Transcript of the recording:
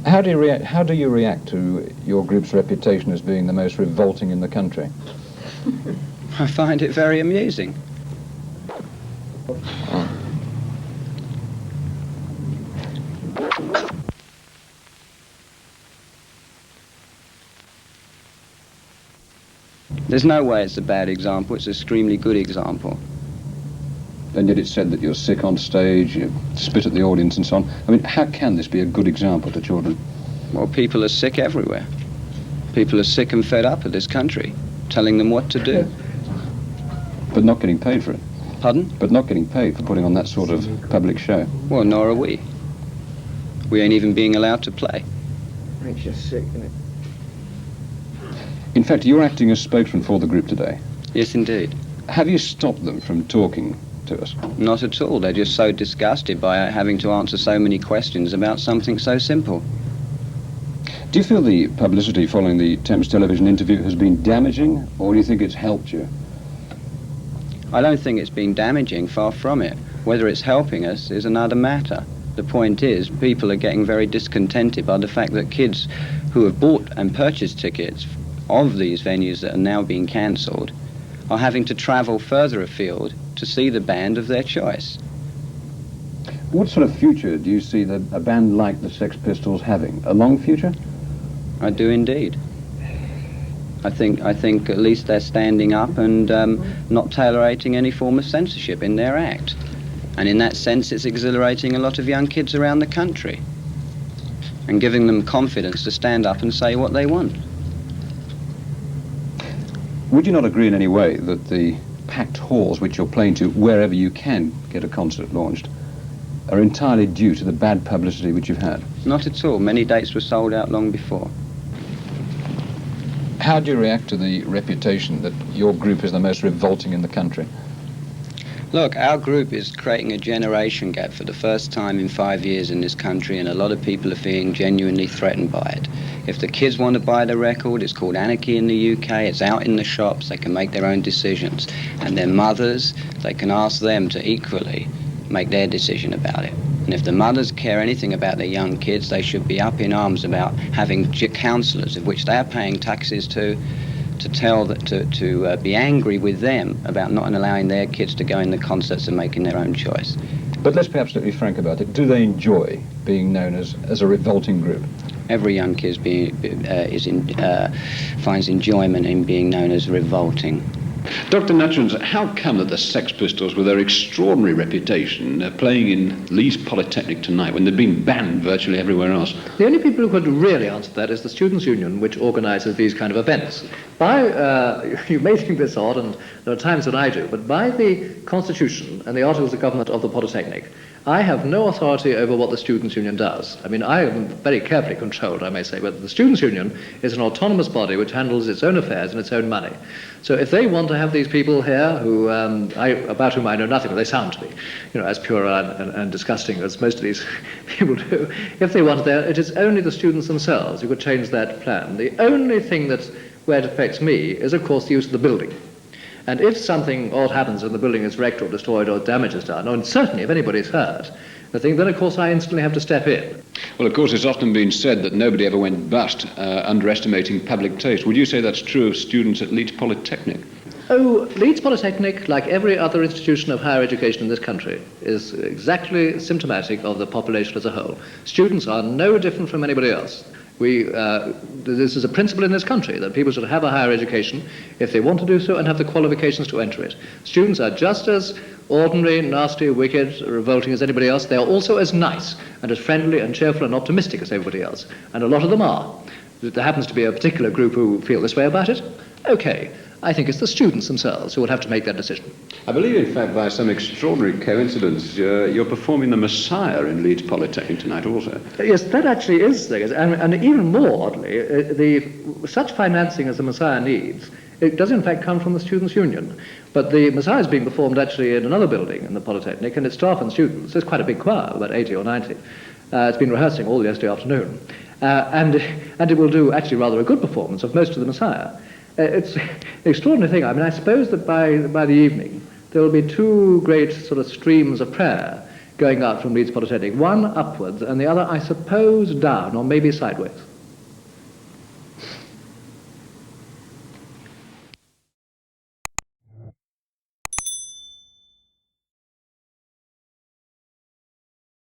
How do you react to your group's reputation as being the most revolting in the country? I find it very amusing. There's no way it's a bad example, it's an extremely good example. And yet it's said that you're sick on stage, you spit at the audience and so on. I mean, how can this be a good example to children? Well, people are sick everywhere. People are sick and fed up of this country, telling them what to do. But not getting paid for it. Pardon? But not getting paid for putting on that sort of public show. Well, nor are we. We ain't even being allowed to play. Makes you sick, isn't it? In fact, you're acting as spokesman for the group today. Yes, indeed. Have you stopped them from talking to us? Not at all. They're just so disgusted by having to answer so many questions about something so simple. Do you feel the publicity following the Thames television interview has been damaging, or do you think it's helped you? I don't think it's been damaging, far from it. Whether it's helping us is another matter. The point is, people are getting very discontented by the fact that kids who have bought and purchased tickets of these venues that are now being cancelled are having to travel further afield to see the band of their choice. What sort of future do you see a band like the Sex Pistols having? A long future? I do indeed. I think at least they're standing up and not tolerating any form of censorship in their act. And in that sense, it's exhilarating a lot of young kids around the country and giving them confidence to stand up and say what they want. Would you not agree in any way that the packed halls which you're playing to wherever you can get a concert launched are entirely due to the bad publicity which you've had? Not at all. Many dates were sold out long before. How do you react to the reputation that your group is the most revolting in the country? Look, our group is creating a generation gap for the first time in 5 years in this country, and a lot of people are feeling genuinely threatened by it. If the kids want to buy the record, it's called Anarchy in the UK, it's out in the shops, they can make their own decisions. And their mothers, they can ask them to equally make their decision about it. And if the mothers care anything about their young kids, they should be up in arms about having counsellors, of which they are paying taxes to be angry with them about not allowing their kids to go in the concerts and making their own choice. But let's be absolutely frank about it. Do they enjoy being known as a revolting group? Every young kid finds enjoyment in being known as revolting. Dr. Nutchins, how come that the Sex Pistols, with their extraordinary reputation, are playing in Leeds Polytechnic tonight when they've been banned virtually everywhere else? The only people who could really answer that is the Students' Union, which organises these kind of events. You may think this odd, and there are times when I do, but by the Constitution and the Articles of Government of the Polytechnic, I have no authority over what the Students' Union does. I mean, I am very carefully controlled, I may say, but the Students' Union is an autonomous body which handles its own affairs and its own money. So if they want to have these people here, who about whom I know nothing, but they sound to me, as pure and disgusting as most of these people do, if they want it there, it is only the students themselves who could change that plan. The only thing where it affects me is, of course, the use of the building. And if something odd happens and the building is wrecked or destroyed or damage is done, or certainly if anybody's hurt, then of course I instantly have to step in. Well, of course, it's often been said that nobody ever went bust underestimating public taste. Would you say that's true of students at Leeds Polytechnic? Oh, Leeds Polytechnic, like every other institution of higher education in this country, is exactly symptomatic of the population as a whole. Students are no different from anybody else. This is a principle in this country, that people should have a higher education if they want to do so and have the qualifications to enter it. Students are just as ordinary, nasty, wicked, revolting as anybody else. They are also as nice and as friendly and cheerful and optimistic as everybody else. And a lot of them are. There happens to be a particular group who feel this way about it. Okay. I think it's the students themselves who will have to make that decision. I believe, in fact, by some extraordinary coincidence, you're performing the Messiah in Leeds Polytechnic tonight also. Yes, that actually is the case. And even more oddly, such financing as the Messiah needs, it does in fact come from the Students' Union. But the Messiah is being performed actually in another building in the Polytechnic, and its staff and students, there's quite a big choir, about 80 or 90. It's been rehearsing all yesterday afternoon. And it will do actually rather a good performance of most of the Messiah. It's an extraordinary thing. I mean, I suppose that by the evening there will be two great sort of streams of prayer going out from Leeds Polytechnic, one upwards and the other, I suppose, down, or maybe sideways.